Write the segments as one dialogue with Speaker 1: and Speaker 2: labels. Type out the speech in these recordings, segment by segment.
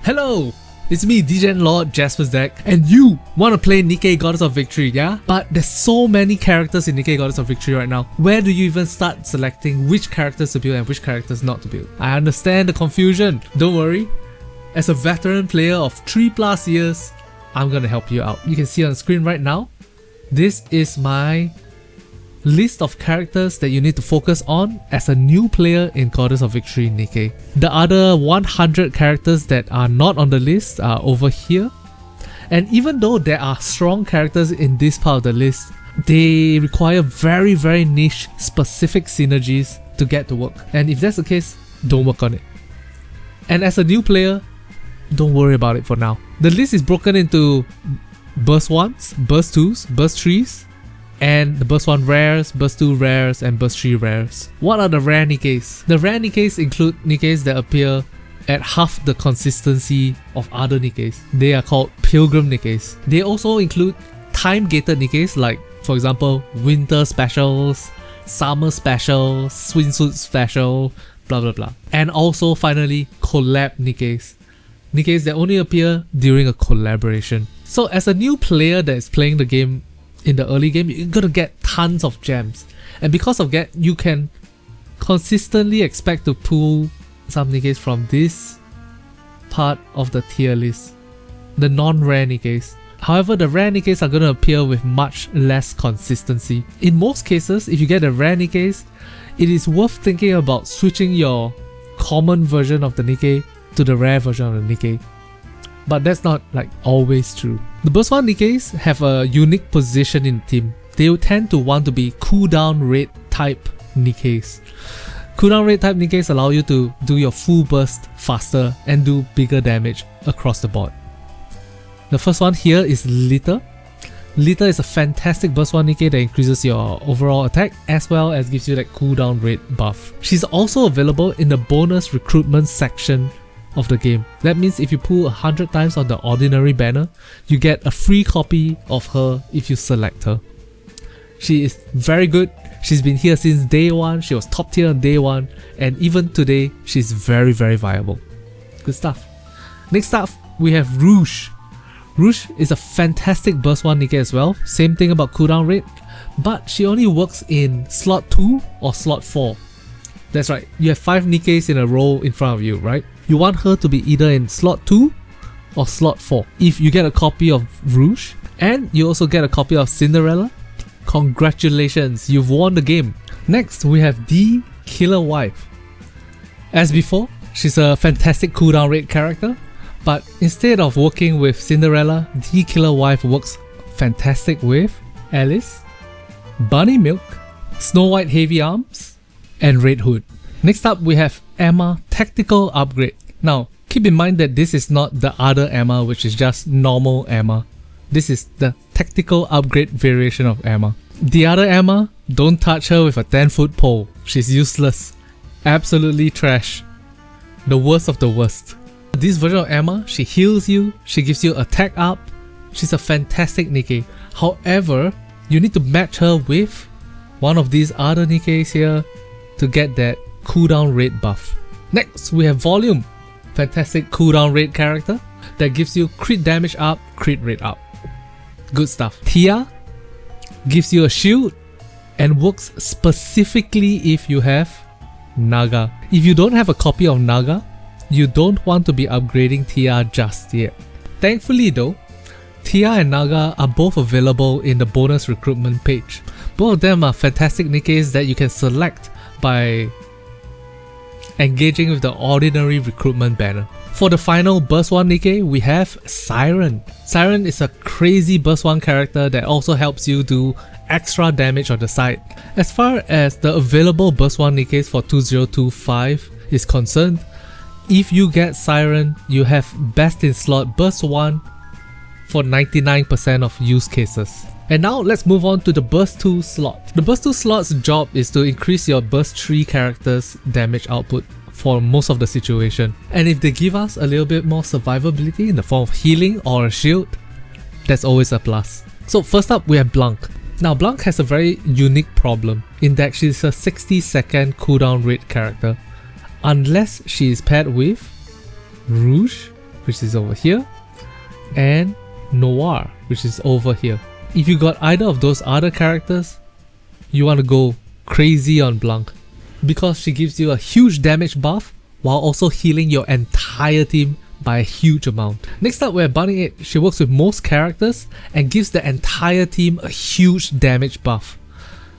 Speaker 1: Hello! It's me, DJ Lord Jaspas Nikke, and you want to play Nikke Goddess of Victory, yeah? But there's so many characters in Nikke Goddess of Victory right now. Where do you even start selecting which characters to build and which characters not to build? I understand the confusion. Don't worry. As a veteran player of 3+ years, I'm gonna help you out. You can see on the screen right now, this is my list of characters that you need to focus on as a new player in Goddess of Victory Nikke. The other 100 characters that are not on the list are over here. And even though there are strong characters in this part of the list, they require very niche specific synergies to get to work. And if that's the case, don't work on it. And as a new player, don't worry about it for now. The list is broken into burst 1s, burst 2s, burst 3s, and the burst 1 rares, burst 2 rares, and burst 3 rares. What are the rare Nikkes? The rare Nikkes include Nikkes that appear at half the consistency of other Nikkes. They are called Pilgrim Nikkes. They also include time-gated Nikkes like, for example, Winter Specials, Summer Specials, Swimsuit Special, blah blah blah. And also finally, collab Nikkes. Nikkes that only appear during a collaboration. So as a new player that is playing the game in the early game, you're gonna get tons of gems, and because of that, you can consistently expect to pull some Nikkes from this part of the tier list, the non-rare Nikkes. However, the rare Nikkes are gonna appear with much less consistency. In most cases, if you get the rare Nikkes, it is worth thinking about switching your common version of the Nikke to the rare version of the Nikke. But that's not like always true. The burst 1 Nikkes have a unique position in the team. They will tend to want to be cooldown rate type Nikkes. Cooldown rate type Nikkes allow you to do your full burst faster and do bigger damage across the board. The first one here is Litter. Litter is a fantastic burst 1 Nikke that increases your overall attack as well as gives you that cooldown rate buff. She's also available in the bonus recruitment section of the game. That means if you pull 100 times on the ordinary banner, you get a free copy of her if you select her. She is very good. She's been here since day 1, she was top tier on day 1, and even today she's very viable. Good stuff. Next up, we have Rouge. Rouge is a fantastic burst 1 Nikke as well, same thing about cooldown rate, but she only works in slot 2 or slot 4. That's right, you have 5 Nikkes in a row in front of you, right? You want her to be either in slot 2 or slot 4. If you get a copy of Rouge and you also get a copy of Cinderella, congratulations, you've won the game. Next, we have the Killer Wife. As before, she's a fantastic cooldown rate character, but instead of working with Cinderella, the Killer Wife works fantastic with Alice, Bunny Milk, Snow White Heavy Arms, and Red Hood. Next up, we have Emma Tactical Upgrade. Now, keep in mind that this is not the other Emma, which is just normal Emma. This is the tactical upgrade variation of Emma. The other Emma, don't touch her with a 10-foot pole. She's useless. Absolutely trash. The worst of the worst. This version of Emma, she heals you, she gives you attack up. She's a fantastic Nikke. However, you need to match her with one of these other Nikkes here to get that cooldown rate buff. Next, we have Volume. Fantastic cooldown rate character that gives you crit damage up, crit rate up. Good stuff. Tia gives you a shield and works specifically if you have Naga. If you don't have a copy of Naga, you don't want to be upgrading Tia just yet. Thankfully though, Tia and Naga are both available in the bonus recruitment page. Both of them are fantastic Nikkes that you can select by engaging with the ordinary recruitment banner. For the final burst 1 Nikke, we have Siren. Siren is a crazy burst 1 character that also helps you do extra damage on the side. As far as the available burst 1 Nikkes for 2025 is concerned, if you get Siren, you have best in slot burst 1 for 99% of use cases. And now let's move on to the burst 2 slot. The burst 2 slot's job is to increase your burst 3 characters' damage output for most of the situation. And if they give us a little bit more survivability in the form of healing or a shield, that's always a plus. So first up, we have Blanc. Now Blanc has a very unique problem in that she's a 60-second cooldown rate character. Unless she is paired with Rouge, which is over here, and Noir, which is over here. If you got either of those other characters, you want to go crazy on Blanc, because she gives you a huge damage buff while also healing your entire team by a huge amount. Next up we have Bunny 8. She works with most characters and gives the entire team a huge damage buff.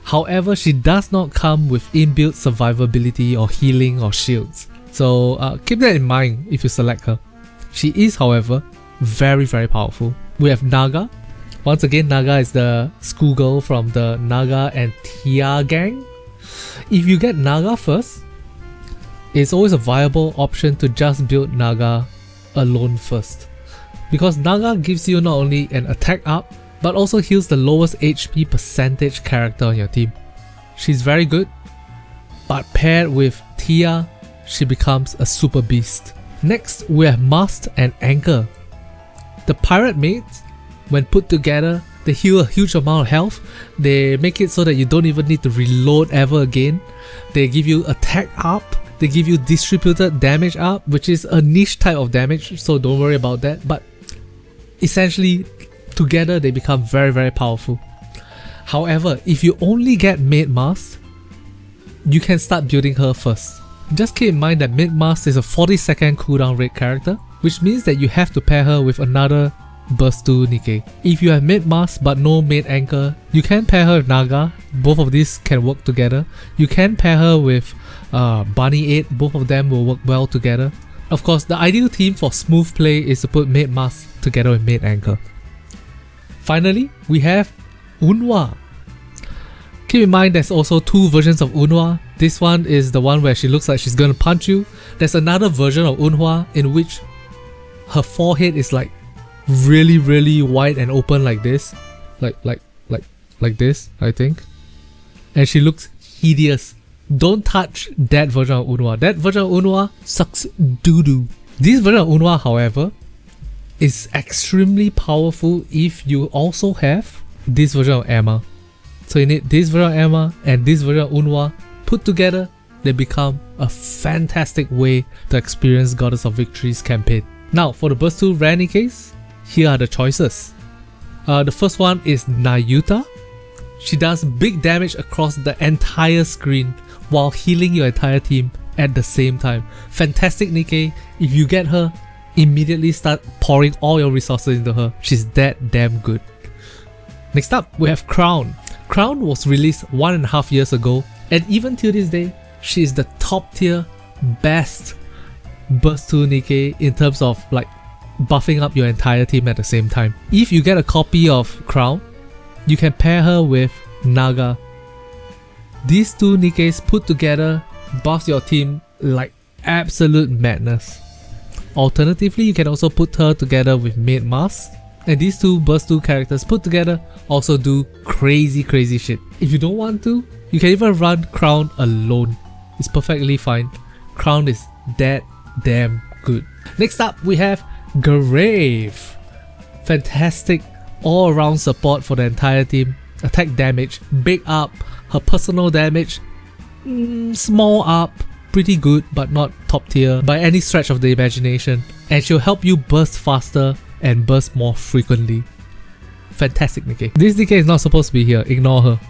Speaker 1: However, she does not come with inbuilt survivability or healing or shields. So keep that in mind if you select her. She is, however, very powerful. We have Naga. Once again, Naga is the schoolgirl from the Naga and Tia gang. If you get Naga first, it's always a viable option to just build Naga alone first, because Naga gives you not only an attack up but also heals the lowest HP percentage character on your team. She's very good, but paired with Tia, she becomes a super beast. Next we have Mast and Anchor. The pirate mates, when put together, they heal a huge amount of health. They make it so that you don't even need to reload ever again. They give you attack up. They give you distributed damage up, which is a niche type of damage, so don't worry about that. But essentially, together they become very powerful. However, if you only get Maid Mast, you can start building her first. Just keep in mind that Maid Mast is a 40-second cooldown rate character, which means that you have to pair her with another Burst 2 Nikke. If you have Maid Mast but no Maid Anchor, you can pair her with Naga. Both of these can work together. You can pair her with Bunny 8, both of them will work well together. Of course, the ideal team for smooth play is to put Maid Mast together with Maid Anchor. Finally, we have Unhwa. Keep in mind there's also two versions of Unhwa. This one is the one where she looks like she's gonna punch you. There's another version of Unhwa in which her forehead is like really wide and open like this. Like this, I think. And she looks hideous. Don't touch that version of Unhwa. That version of Unhwa sucks doo-doo. This version of Unhwa, however, is extremely powerful if you also have this version of Emma. So you need this version of Emma and this version of Unhwa put together. They become a fantastic way to experience Goddess of Victory's campaign. Now for the Burst 2 rare Nikkes, here are the choices. The first one is Nayuta. She does big damage across the entire screen while healing your entire team at the same time. Fantastic Nikke. If you get her, immediately start pouring all your resources into her. She's that damn good. Next up, we have Crown. Crown was released 1.5 years ago, and even till this day, she is the top tier, best Burst 2 Nikke in terms of like buffing up your entire team at the same time. If you get a copy of Crown, you can pair her with Naga. These two Nikkes put together buffs your team like absolute madness. Alternatively, you can also put her together with Maid Mast, and these two Burst 2 characters put together also do crazy shit. If you don't want to, you can even run Crown alone. It's perfectly fine. Crown is that damn good. Next up, we have Grave. Fantastic all-around support for the entire team. Attack damage, big up. Her personal damage, small up. Pretty good, but not top tier by any stretch of the imagination. And she'll help you burst faster and burst more frequently. Fantastic Nikke. This Nikke is not supposed to be here, ignore her.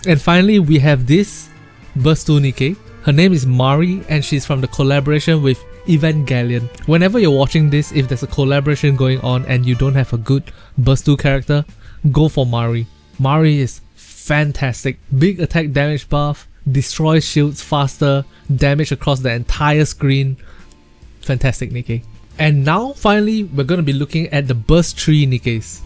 Speaker 1: And finally, we have this Burst 2 Nikke. Her name is Mari and she's from the collaboration with Evangelion. Whenever you're watching this, if there's a collaboration going on and you don't have a good Burst 2 character, go for Mari. Mari is fantastic. Big attack damage buff, destroys shields faster, damage across the entire screen. Fantastic Nikke. And now finally we're going to be looking at the Burst 3 Nikkes.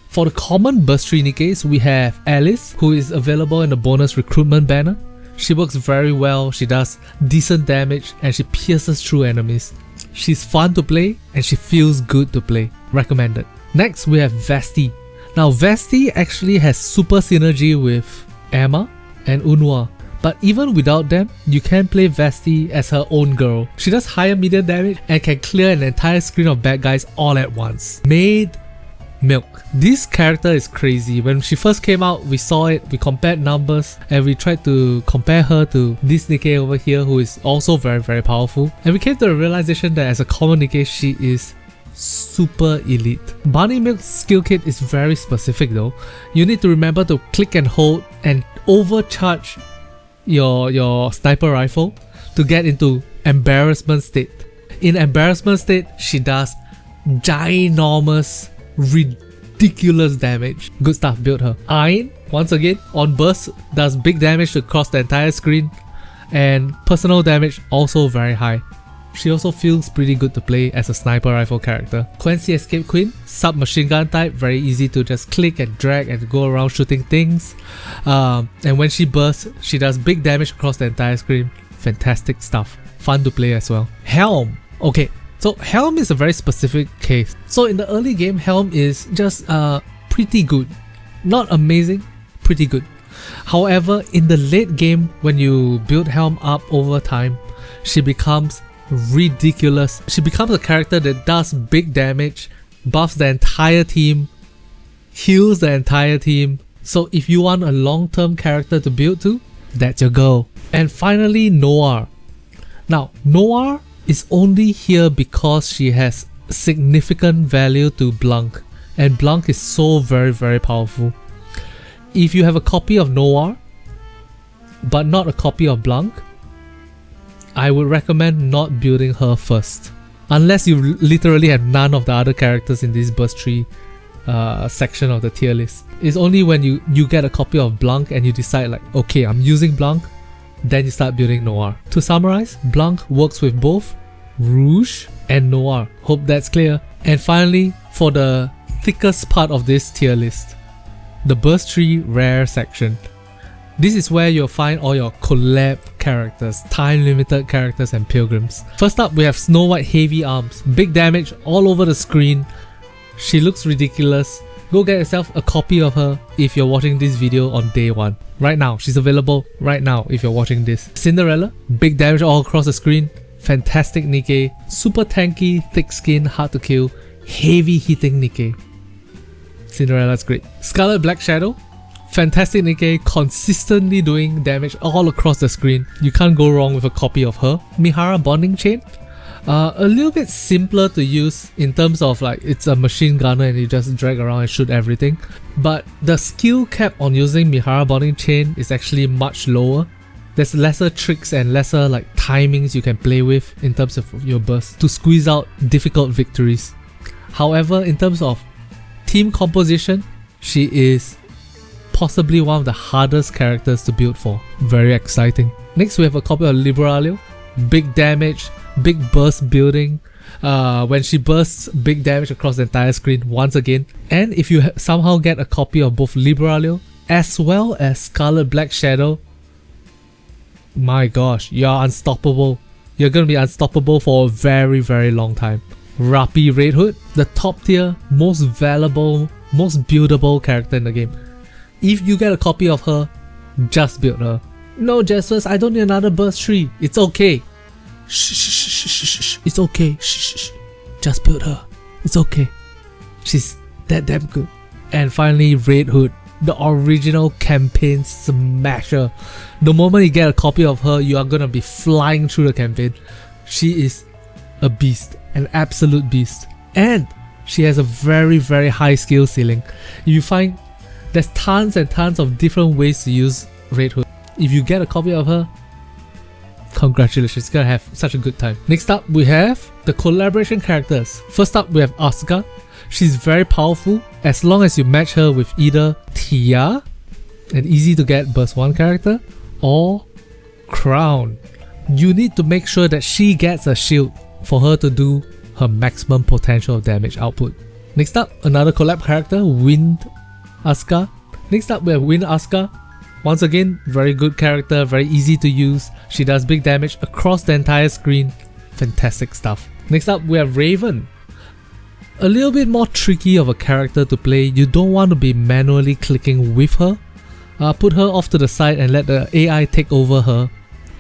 Speaker 1: For the common Burst 3 Nikkes, we have Alice, who is available in the bonus recruitment banner. She works very well, she does decent damage and she pierces through enemies. She's fun to play and she feels good to play. Recommended. Next we have Vesti. Now Vesti actually has super synergy with Emma and Unhwa, but even without them, you can play Vesti as her own girl. She does higher medium damage and can clear an entire screen of bad guys all at once. Made Milk. This character is crazy. When she first came out, we saw it, we compared numbers, and we tried to compare her to this Nikke over here, who is also very, very powerful. And we came to the realization that as a common Nikke, she is super elite. Bunny Milk's skill kit is very specific though. You need to remember to click and hold and overcharge your sniper rifle to get into embarrassment state. In embarrassment state, she does ginormous, ridiculous damage. Good stuff, build her. Iron, once again, on burst, does big damage across the entire screen, and personal damage also very high. She also feels pretty good to play as a sniper rifle character. Quincy Escape Queen, submachine gun type, very easy to just click and drag and go around shooting things. And when she bursts, she does big damage across the entire screen. Fantastic stuff. Fun to play as well. Helm. Okay, so Helm is a very specific case. So in the early game, Helm is just pretty good. Not amazing, pretty good. However, in the late game, when you build Helm up over time, she becomes ridiculous. She becomes a character that does big damage, buffs the entire team, heals the entire team. So if you want a long-term character to build to, that's your goal. And finally, Noir. Now, Noir is only here because she has significant value to Blanc, and Blanc is so very, very powerful. If you have a copy of Noir, but not a copy of Blanc, I would recommend not building her first. Unless you literally have none of the other characters in this burst tree section of the tier list. It's only when you get a copy of Blanc and you decide like, okay, I'm using Blanc, then you start building Noir. To summarize, Blanc works with both Rouge and Noir. Hope that's clear. And finally, for the thickest part of this tier list, the burst tree rare section. This is where you'll find all your collab characters, time limited characters and pilgrims. First up, we have Snow White Heavy Arms. Big damage all over the screen. She looks ridiculous. Go get yourself a copy of her if you're watching this video on day 1. Right now, she's available right now if you're watching this. Cinderella, big damage all across the screen. Fantastic Nikke. Super tanky, thick skin, hard to kill. Heavy hitting Nikke. Cinderella's great. Scarlet Black Shadow. Fantastic Nikke, consistently doing damage all across the screen. You can't go wrong with a copy of her. Mihara Bonding Chain. A little bit simpler to use in terms of like it's a machine gunner and you just drag around and shoot everything. But the skill cap on using Mihara Bonding Chain is actually much lower. There's lesser tricks and lesser like timings you can play with in terms of your burst to squeeze out difficult victories. However, in terms of team composition, she is possibly one of the hardest characters to build for. Very exciting. Next, we have a copy of Liberalia. Big damage, big burst building. When she bursts, big damage across the entire screen once again. And if you somehow get a copy of both Liberalia as well as Scarlet Black Shadow, my gosh, you're unstoppable. You're gonna be unstoppable for a very, very long time. Rapi Red Hood, the top tier, most valuable, most buildable character in the game. If you get a copy of her, just build her. No, Jaspas, I don't need another burst tree. It's okay. Shh. It's okay. Shh. Just build her. It's okay. She's that damn good. And finally, Red Hood, the original campaign smasher. The moment you get a copy of her, you are gonna be flying through the campaign. She is a beast, an absolute beast. And she has a very, very high skill ceiling. You find there's tons and tons of different ways to use Red Hood. If you get a copy of her, congratulations, you're gonna have such a good time. Next up, we have the collaboration characters. First up, we have Asuka. She's very powerful as long as you match her with either Tia, an easy to get burst 1 character, or Crown. You need to make sure that she gets a shield for her to do her maximum potential damage output. Next up, another collab character, Wind Asuka. Next up, we have Wind Asuka. Once again, very good character, very easy to use. She does big damage across the entire screen. Fantastic stuff. Next up, we have Raven. A little bit more tricky of a character to play. You don't want to be manually clicking with her. Put her off to the side and let the AI take over her,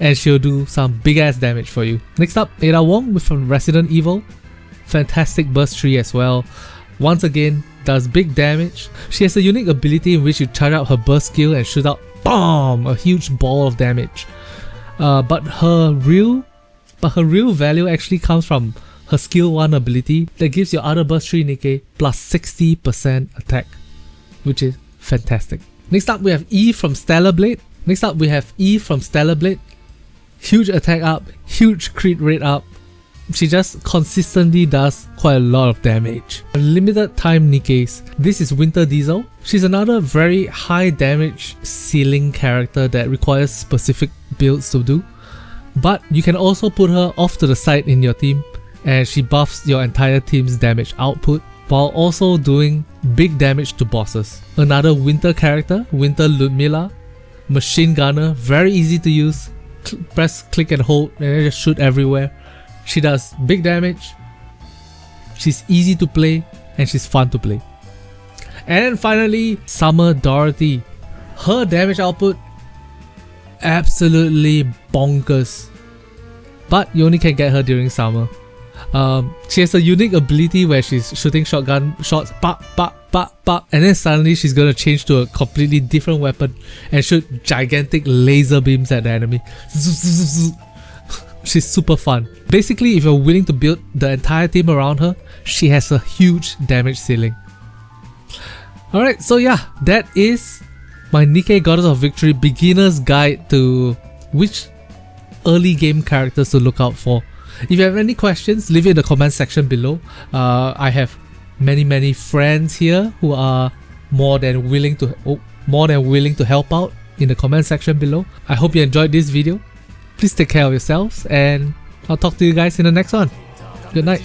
Speaker 1: and she'll do some big ass damage for you. Next up, Ada Wong from Resident Evil. Fantastic burst tree as well. Once again, does big damage. She has a unique ability in which you charge out her burst skill and shoot out BOOM! A huge ball of damage. But her real value actually comes from her skill 1 ability that gives your other burst 3 Nikke plus 60% attack, which is fantastic. Next up we have E from Stellar Blade. Huge attack up, huge crit rate up. She just consistently does quite a lot of damage. Limited time Nikkes. This is Winter Diesel. She's another very high damage ceiling character that requires specific builds to do. But you can also put her off to the side in your team and she buffs your entire team's damage output while also doing big damage to bosses. Another winter character, Winter Ludmilla. Machine gunner, very easy to use. Press click and hold and then just shoot everywhere. She does big damage, she's easy to play, and she's fun to play. And then finally, Summer Dorothy. Her damage output, absolutely bonkers. But you only can get her during summer. She has a unique ability where she's shooting shotgun shots, pop, pop, pop, pop, and then suddenly she's gonna change to a completely different weapon and shoot gigantic laser beams at the enemy. She's super fun. Basically, if you're willing to build the entire team around her, she has a huge damage ceiling. Alright, so yeah, that is my Nikke Goddess of Victory beginner's guide to which early game characters to look out for. If you have any questions, leave it in the comment section below. I have many friends here who are more than willing to help out in the comment section below. I hope you enjoyed this video. Please take care of yourselves and I'll talk to you guys in the next one. Good night.